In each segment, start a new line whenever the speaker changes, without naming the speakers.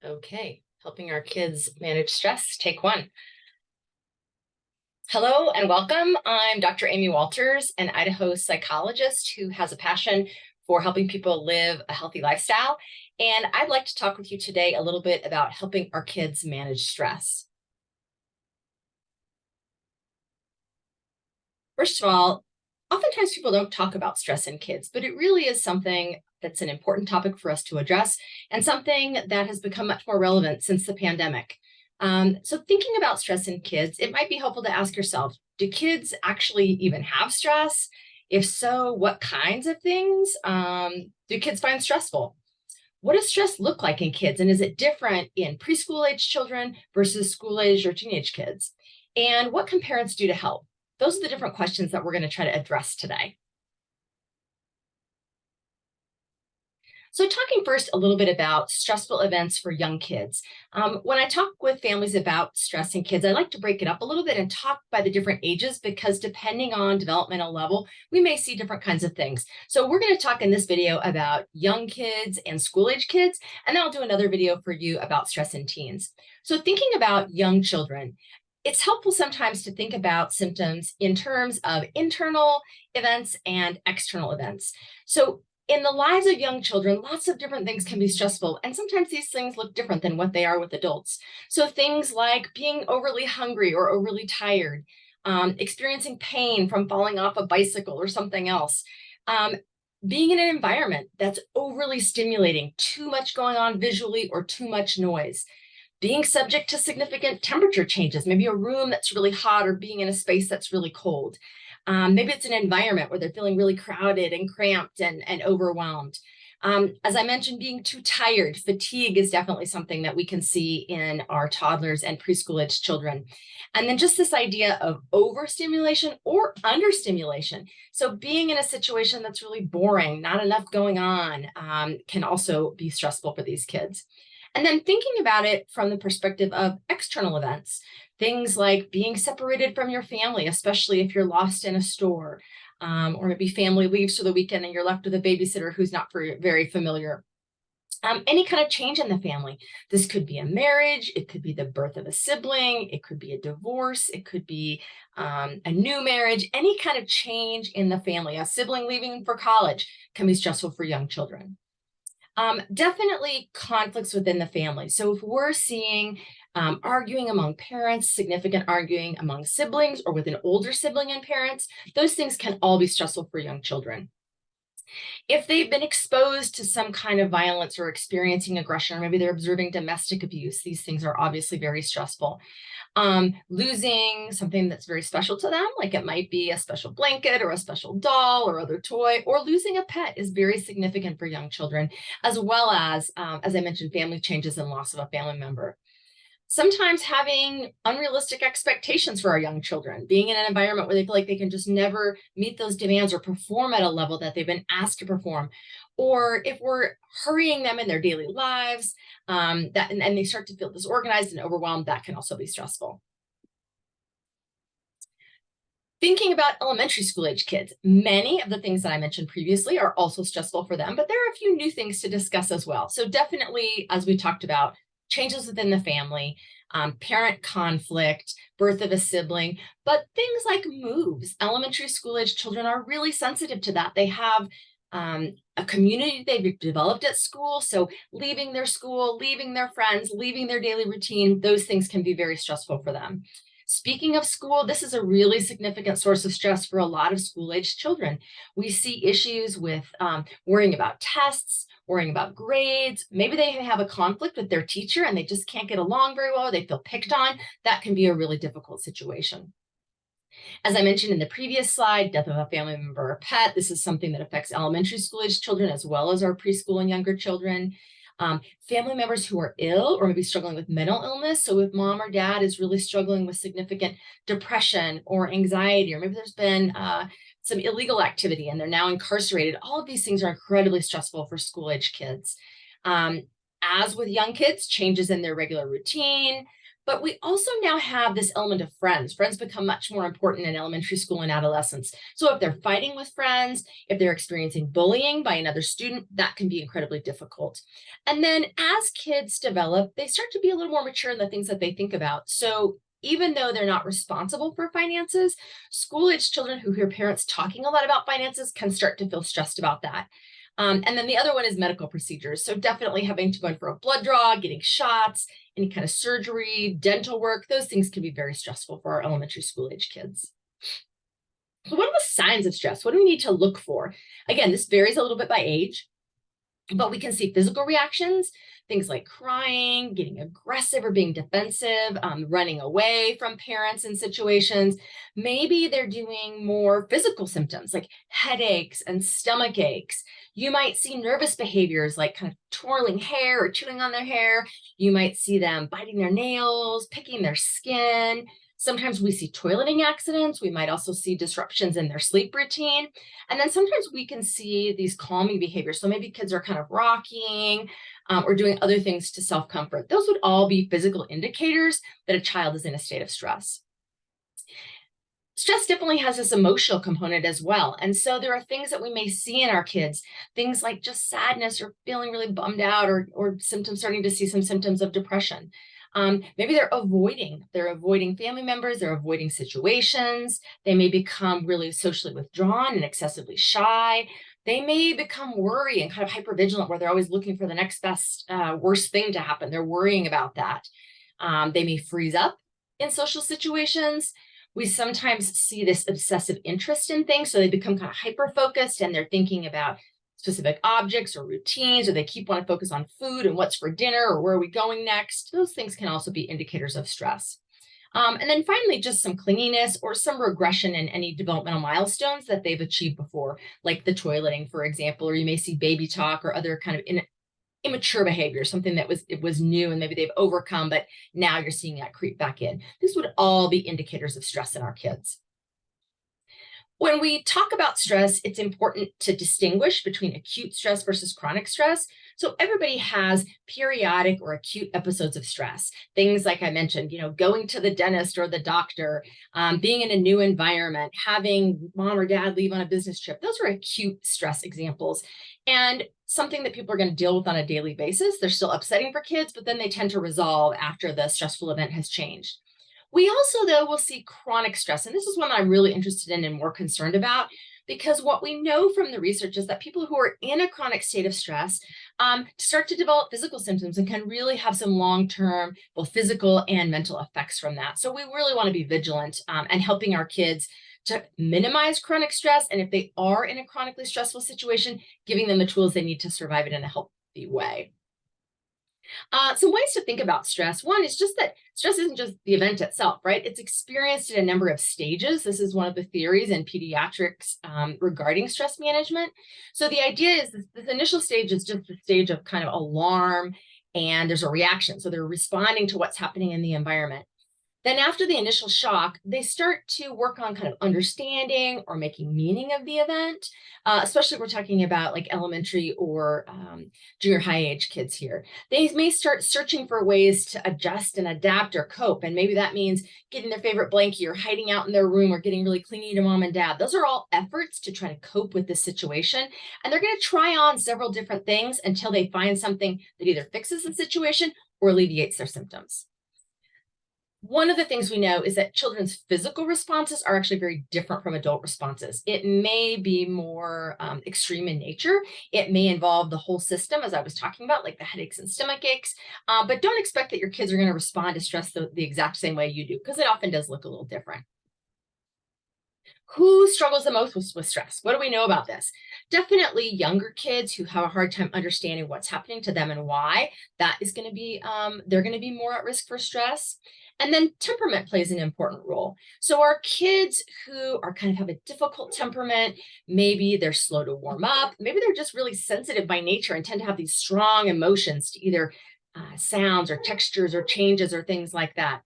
Okay, helping our kids manage stress, take one. Hello and welcome. I'm Dr. Amy Walters, an Idaho psychologist who has a passion for helping people live a healthy lifestyle. And I'd like to talk with you today a little bit about helping our kids manage stress. First of all, oftentimes people don't talk about stress in kids, but it really is something that's an important topic for us to address and something that has become much more relevant since the pandemic. So, thinking about stress in kids, it might be helpful to ask yourself, do kids actually even have stress? If so, what kinds of things do kids find stressful? What does stress look like in kids? And is it different in preschool age children versus school age or teenage kids? And what can parents do to help? Those are the different questions that we're going to try to address today. So, talking first a little bit about stressful events for young kids. When I talk with families about stress in kids, I like to break it up a little bit and talk by the different ages because depending on developmental level, we may see different kinds of things. So, we're going to talk in this video about young kids and school age kids, and then I'll do another video for you about stress in teens. So, thinking about young children, it's helpful sometimes to think about symptoms in terms of internal events and external events. So, in the lives of young children, lots of different things can be stressful, and sometimes these things look different than what they are with adults. So, things like being overly hungry or overly tired, experiencing pain from falling off a bicycle or something else. Um, Being in an environment that's overly stimulating, too much going on visually or too much noise, being subject to significant temperature changes, maybe a room that's really hot or being in a space that's really cold. Maybe it's an environment where they're feeling really crowded and cramped and overwhelmed. As I mentioned, being too tired, fatigue is definitely something that we can see in our toddlers and preschool age children. And then just this idea of overstimulation or understimulation. So being in a situation that's really boring, not enough going on, can also be stressful for these kids. And then thinking about it from the perspective of external events, things like being separated from your family, especially if you're lost in a store, or maybe family leaves for the weekend and you're left with a babysitter who's not very familiar. Any kind of change in the family. This could be a marriage, it could be the birth of a sibling, it could be a divorce, it could be a new marriage, any kind of change in the family. A sibling leaving for college can be stressful for young children. Definitely conflicts within the family. So if we're seeing arguing among parents, significant arguing among siblings, or with an older sibling and parents, those things can all be stressful for young children. If they've been exposed to some kind of violence or experiencing aggression, or maybe they're observing domestic abuse, these things are obviously very stressful. Losing something that's very special to them, like it might be a special blanket or a special doll or other toy, or losing a pet is very significant for young children, as I mentioned, family changes and loss of a family member. Sometimes having unrealistic expectations for our young children, being in an environment where they feel like they can just never meet those demands or perform at a level that they've been asked to perform. Or if we're hurrying them in their daily lives, and they start to feel disorganized and overwhelmed, that can also be stressful. Thinking about elementary school age kids, many of the things that I mentioned previously are also stressful for them, but there are a few new things to discuss as well. So definitely, as we talked about, changes within the family, parent conflict, birth of a sibling, but things like moves. Elementary school age children are really sensitive to that. They have a community they've developed at school. So leaving their school, leaving their friends, leaving their daily routine, those things can be very stressful for them. Speaking of school, this is a really significant source of stress for a lot of school-aged children. We see issues with worrying about tests, worrying about grades. Maybe they have a conflict with their teacher and they just can't get along very well. They feel picked on. That can be a really difficult situation. As I mentioned in the previous slide, death of a family member or pet. This is something that affects elementary school-aged children as well as our preschool and younger children. Family members who are ill or maybe struggling with mental illness. So if mom or dad is really struggling with significant depression or anxiety, or maybe there's been some illegal activity and they're now incarcerated, all of these things are incredibly stressful for school age kids. As with young kids, changes in their regular routine, But we also now have this element of friends. Friends become much more important in elementary school and adolescence. So if they're fighting with friends, if they're experiencing bullying by another student, that can be incredibly difficult. And then as kids develop, they start to be a little more mature in the things that they think about. So even though they're not responsible for finances, school-age children who hear parents talking a lot about finances can start to feel stressed about that. And then the other one is medical procedures. So definitely having to go in for a blood draw, getting shots, any kind of surgery, dental work, those things can be very stressful for our elementary school age kids. So what are the signs of stress? What do we need to look for? Again, this varies a little bit by age, but we can see physical reactions, things like crying, getting aggressive or being defensive, running away from parents in situations. Maybe they're doing more physical symptoms like headaches and stomach aches. You might see nervous behaviors like kind of twirling hair or chewing on their hair. You might see them biting their nails, picking their skin. Sometimes we see toileting accidents. We might also see disruptions in their sleep routine. And then sometimes we can see these calming behaviors. So maybe kids are kind of rocking or doing other things to self-comfort. Those would all be physical indicators that a child is in a state of stress. Stress definitely has this emotional component as well. And so there are things that we may see in our kids, things like just sadness or feeling really bummed out or symptoms, starting to see some symptoms of depression. Maybe they're avoiding family members, they're avoiding situations. They may become really socially withdrawn and excessively shy. They may become worry and kind of hypervigilant where they're always looking for the next best, worst thing to happen. They're worrying about that. They may freeze up in social situations. We sometimes see this obsessive interest in things. So they become kind of hyper-focused and they're thinking about specific objects or routines, or they keep wanting to focus on food and what's for dinner or where are we going next. Those things can also be indicators of stress. And then finally, just some clinginess or some regression in any developmental milestones that they've achieved before, like the toileting, for example, or you may see baby talk or other kind of immature behavior, something that was new and maybe they've overcome, but now you're seeing that creep back in. This would all be indicators of stress in our kids. When we talk about stress, it's important to distinguish between acute stress versus chronic stress. So everybody has periodic or acute episodes of stress. Things like I mentioned, going to the dentist or the doctor, being in a new environment, having mom or dad leave on a business trip. Those are acute stress examples. And something that people are going to deal with on a daily basis. They're still upsetting for kids, but then they tend to resolve after the stressful event has changed. We also, though, will see chronic stress. And this is one I'm really interested in and more concerned about, because what we know from the research is that people who are in a chronic state of stress start to develop physical symptoms and can really have some long-term, both physical and mental effects from that. So we really want to be vigilant and helping our kids to minimize chronic stress. And if they are in a chronically stressful situation, giving them the tools they need to survive it in a healthy way. Some ways to think about stress. One is just that stress isn't just the event itself, right? It's experienced in a number of stages. This is one of the theories in pediatrics regarding stress management. So the idea is this initial stage is just the stage of kind of alarm and there's a reaction. So they're responding to what's happening in the environment. Then after the initial shock, they start to work on kind of understanding or making meaning of the event, especially if we're talking about like elementary or junior high age kids here. They may start searching for ways to adjust and adapt or cope. And maybe that means getting their favorite blankie or hiding out in their room or getting really clingy to mom and dad. Those are all efforts to try to cope with this situation. And they're going to try on several different things until they find something that either fixes the situation or alleviates their symptoms. One of the things we know is that children's physical responses are actually very different from adult responses. It may be more extreme in nature. It may involve the whole system, as I was talking about, like the headaches and stomach aches. But don't expect that your kids are going to respond to stress the exact same way you do, because it often does look a little different. Who struggles the most with stress? What do we know about this? Definitely younger kids who have a hard time understanding what's happening to them and why. That is going to be, they're going to be more at risk for stress. And then temperament plays an important role. So our kids who are kind of have a difficult temperament, maybe they're slow to warm up, maybe they're just really sensitive by nature and tend to have these strong emotions to either sounds or textures or changes or things like that.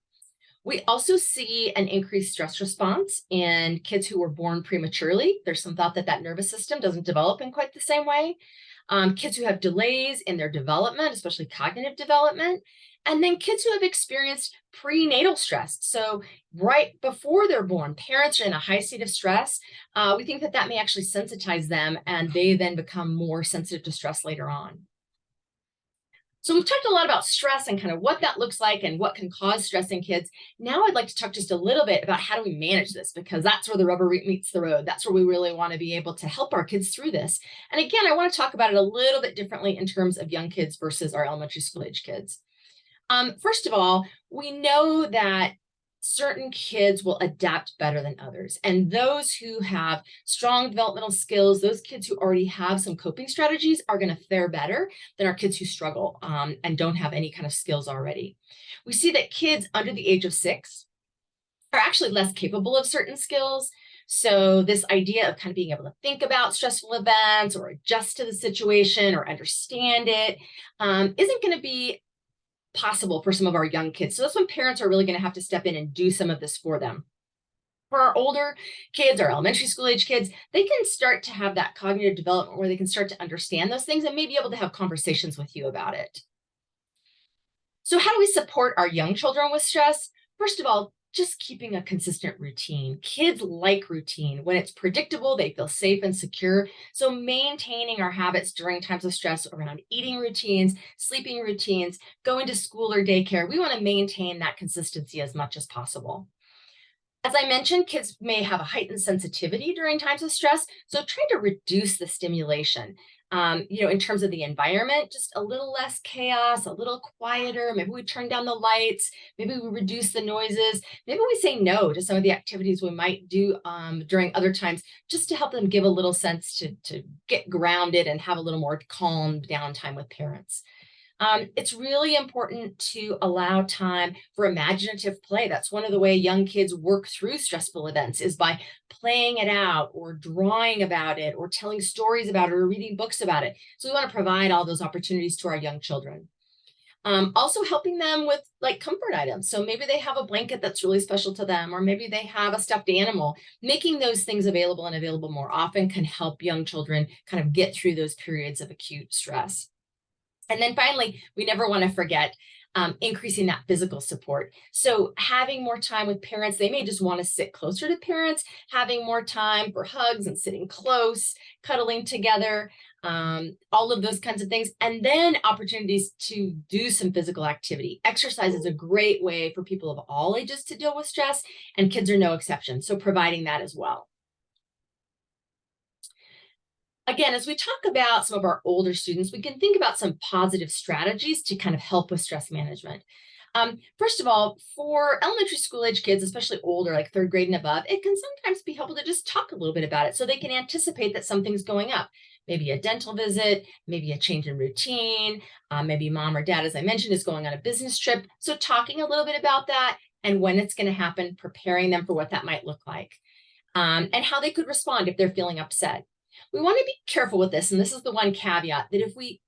We also see an increased stress response in kids who were born prematurely. There's some thought that that nervous system doesn't develop in quite the same way. kids who have delays in their development, especially cognitive development, and then kids who have experienced prenatal stress. So right before they're born, parents are in a high state of stress. We think that that may actually sensitize them, and they then become more sensitive to stress later on. So we've talked a lot about stress and kind of what that looks like and what can cause stress in kids. Now I'd like to talk just a little bit about how do we manage this, because that's where the rubber meets the road. That's where we really want to be able to help our kids through this. And again, I want to talk about it a little bit differently in terms of young kids versus our elementary school age kids. First of all, we know that certain kids will adapt better than others. And those who have strong developmental skills, those kids who already have some coping strategies are going to fare better than our kids who struggle and don't have any kind of skills already. We see that kids under the age of 6 are actually less capable of certain skills. So this idea of kind of being able to think about stressful events or adjust to the situation or understand it isn't going to be possible for some of our young kids. So that's when parents are really going to have to step in and do some of this for them. For our older kids, our elementary school age kids, they can start to have that cognitive development where they can start to understand those things and may be able to have conversations with you about it. So how do we support our young children with stress? First of all, just keeping a consistent routine. Kids like routine. When it's predictable, they feel safe and secure. So maintaining our habits during times of stress around eating routines, sleeping routines, going to school or daycare, we want to maintain that consistency as much as possible. As I mentioned, kids may have a heightened sensitivity during times of stress, so try to reduce the stimulation. In terms of the environment, just a little less chaos, a little quieter. Maybe we turn down the lights, maybe we reduce the noises, maybe we say no to some of the activities we might do during other times, just to help them give a little sense to get grounded and have a little more calm down time with parents. It's really important to allow time for imaginative play. That's one of the way young kids work through stressful events, is by playing it out or drawing about it or telling stories about it or reading books about it. So we want to provide all those opportunities to our young children. Also helping them with like comfort items. So maybe they have a blanket that's really special to them, or maybe they have a stuffed animal. Making those things available and available more often can help young children kind of get through those periods of acute stress. And then finally, we never want to forget increasing that physical support. So having more time with parents, they may just want to sit closer to parents, having more time for hugs and sitting close, cuddling together, all of those kinds of things. And then opportunities to do some physical activity. Exercise is a great way for people of all ages to deal with stress, and kids are no exception. So providing that as well. Again, as we talk about some of our older students, we can think about some positive strategies to kind of help with stress management. First of all, for elementary school age kids, especially older, like 3rd grade and above, it can sometimes be helpful to just talk a little bit about it so they can anticipate that something's going up. Maybe a dental visit, maybe a change in routine, maybe mom or dad, as I mentioned, is going on a business trip. So talking a little bit about that and when it's going to happen, preparing them for what that might look like, and how they could respond if they're feeling upset. We want to be careful with this, and this is the one caveat, that if we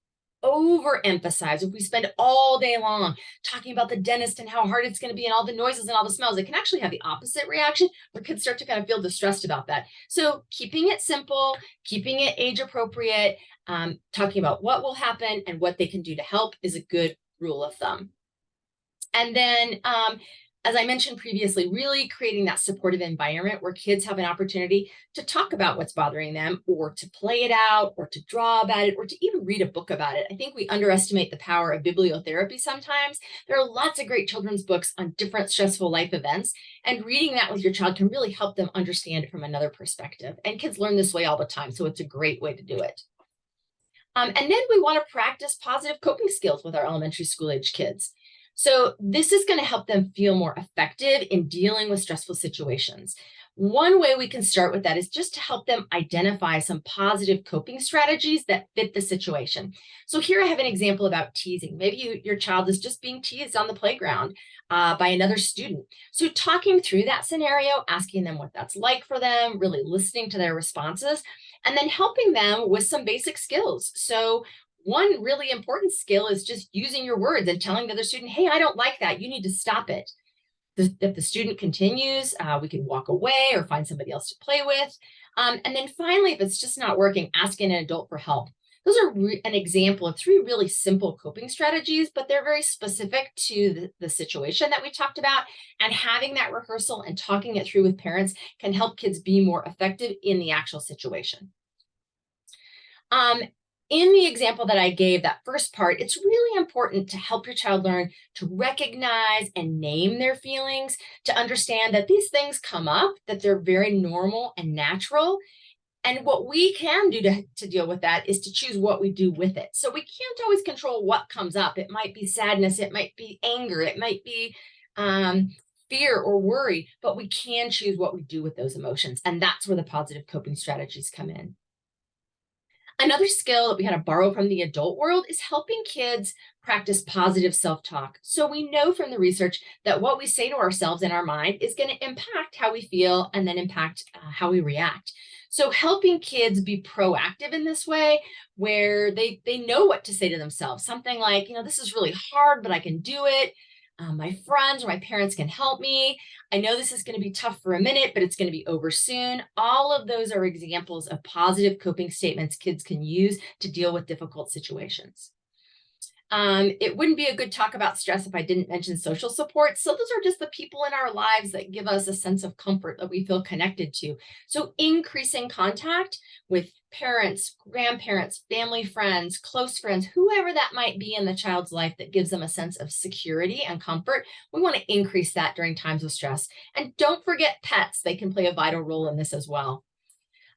overemphasize, if we spend all day long talking about the dentist and how hard it's going to be and all the noises and all the smells, it can actually have the opposite reaction where kids start to kind of feel distressed about that. So keeping it simple, keeping it age appropriate, talking about what will happen and what they can do to help is a good rule of thumb. And then as I mentioned previously, really creating that supportive environment where kids have an opportunity to talk about what's bothering them, or to play it out, or to draw about it, or to even read a book about it. I think we underestimate the power of bibliotherapy sometimes. There are lots of great children's books on different stressful life events, and reading that with your child can really help them understand it from another perspective. And kids learn this way all the time, so it's a great way to do it. And then we want to practice positive coping skills with our elementary school age kids. So this is going to help them feel more effective in dealing with stressful situations. One way we can start with that is just to help them identify some positive coping strategies that fit the situation. So here I have an example about teasing. Maybe your child is just being teased on the playground by another student. So talking through that scenario, asking them what that's like for them, really listening to their responses, and then helping them with some basic skills. So one really important skill is just using your words and telling the other student, hey, I don't like that. You need to stop it. If the student continues, we can walk away or find somebody else to play with. And then finally, if it's just not working, asking an adult for help. Those are an example of three really simple coping strategies, but they're very specific to the situation that we talked about. And having that rehearsal and talking it through with parents can help kids be more effective in the actual situation. Um, in the example that I gave, that first part, it's really important to help your child learn to recognize and name their feelings, to understand that these things come up, that they're very normal and natural. And what we can do to deal with that is to choose what we do with it. So we can't always control what comes up. It might be sadness, it might be anger, it might be fear or worry, but we can choose what we do with those emotions. And that's where the positive coping strategies come in. Another skill that we kind of borrow from the adult world is helping kids practice positive self-talk. So we know from the research that what we say to ourselves in our mind is going to impact how we feel and then impact how we react. So helping kids be proactive in this way, where they know what to say to themselves, something like, this is really hard, but I can do it. My friends or my parents can help me. I know this is going to be tough for a minute, but it's going to be over soon. All of those are examples of positive coping statements kids can use to deal with difficult situations. It wouldn't be a good talk about stress if I didn't mention social support. So those are just the people in our lives that give us a sense of comfort that we feel connected to. So increasing contact with parents, grandparents, family friends, close friends, whoever that might be in the child's life that gives them a sense of security and comfort. We want to increase that during times of stress. And don't forget pets. They can play a vital role in this as well.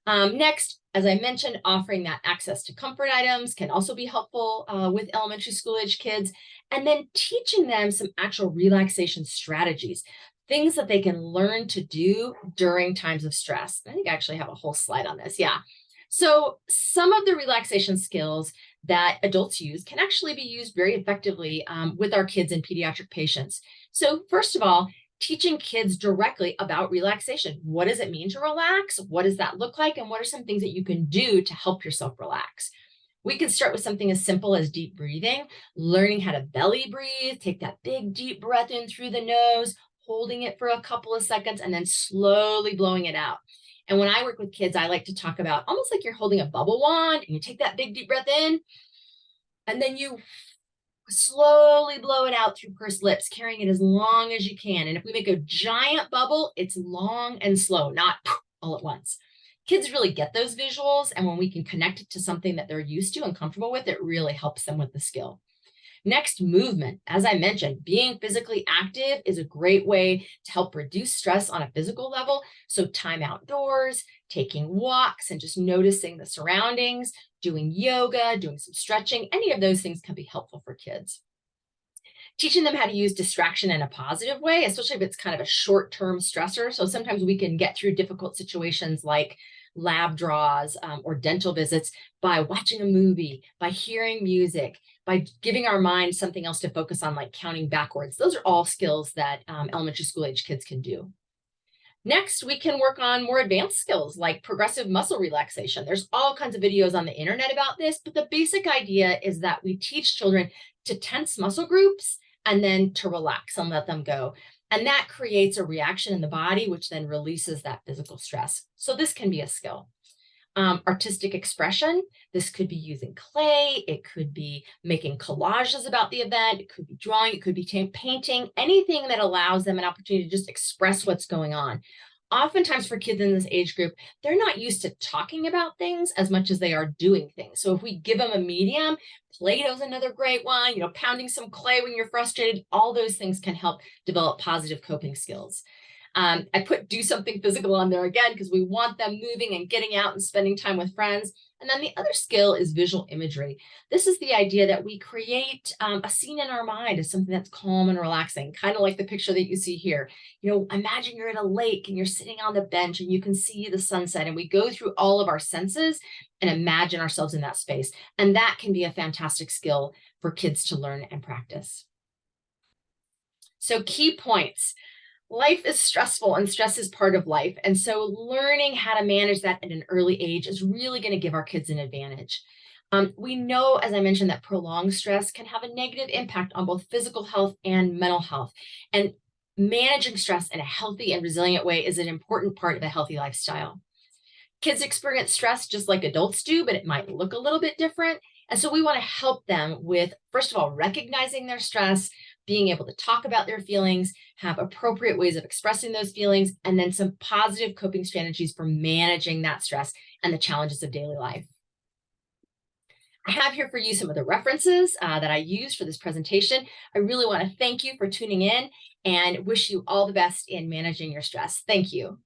Next, as I mentioned, offering that access to comfort items can also be helpful with elementary school age kids, and then teaching them some actual relaxation strategies, things that they can learn to do during times of stress. I think I actually have a whole slide on this. Yeah. So some of the relaxation skills that adults use can actually be used very effectively with our kids and pediatric patients. So first of all, teaching kids directly about relaxation. What does it mean to relax? What does that look like? And what are some things that you can do to help yourself relax? We could start with something as simple as deep breathing, learning how to belly breathe, take that big deep breath in through the nose, holding it for a couple of seconds, and then slowly blowing it out. And when I work with kids, I like to talk about almost like you're holding a bubble wand and you take that big deep breath in, and then you slowly blow it out through pursed lips, carrying it as long as you can. And if we make a giant bubble, it's long and slow, not all at once. Kids really get those visuals. And when we can connect it to something that they're used to and comfortable with, it really helps them with the skill. Next, movement. As I mentioned, being physically active is a great way to help reduce stress on a physical level. So time outdoors, taking walks, and just noticing the surroundings, doing yoga, doing some stretching, any of those things can be helpful for kids. Teaching them how to use distraction in a positive way, especially if it's kind of a short-term stressor. So sometimes we can get through difficult situations like lab draws or dental visits by watching a movie, by hearing music, by giving our mind something else to focus on, like counting backwards. Those are all skills that elementary school age kids can do. Next, we can work on more advanced skills like progressive muscle relaxation. There's all kinds of videos on the internet about this, but the basic idea is that we teach children to tense muscle groups and then to relax and let them go. And that creates a reaction in the body, which then releases that physical stress. So this can be a skill. Artistic expression. This could be using clay. It could be making collages about the event. It could be drawing. It could be painting, anything that allows them an opportunity to just express what's going on. Oftentimes for kids in this age group, they're not used to talking about things as much as they are doing things. So if we give them a medium, Play-Doh's another great one, pounding some clay when you're frustrated, all those things can help develop positive coping skills. I put do something physical on there again because we want them moving and getting out and spending time with friends. And then the other skill is visual imagery. This is the idea that we create a scene in our mind as something that's calm and relaxing, kind of like the picture that you see here. Imagine you're at a lake and you're sitting on the bench and you can see the sunset, and we go through all of our senses and imagine ourselves in that space. And that can be a fantastic skill for kids to learn and practice. So key points. Life is stressful and stress is part of life. And so learning how to manage that at an early age is really going to give our kids an advantage. We know, as I mentioned, that prolonged stress can have a negative impact on both physical health and mental health. And managing stress in a healthy and resilient way is an important part of a healthy lifestyle. Kids experience stress just like adults do, but it might look a little bit different. And so we want to help them with, first of all, recognizing their stress, being able to talk about their feelings, have appropriate ways of expressing those feelings, and then some positive coping strategies for managing that stress and the challenges of daily life. I have here for you some of the references that I used for this presentation. I really want to thank you for tuning in and wish you all the best in managing your stress. Thank you.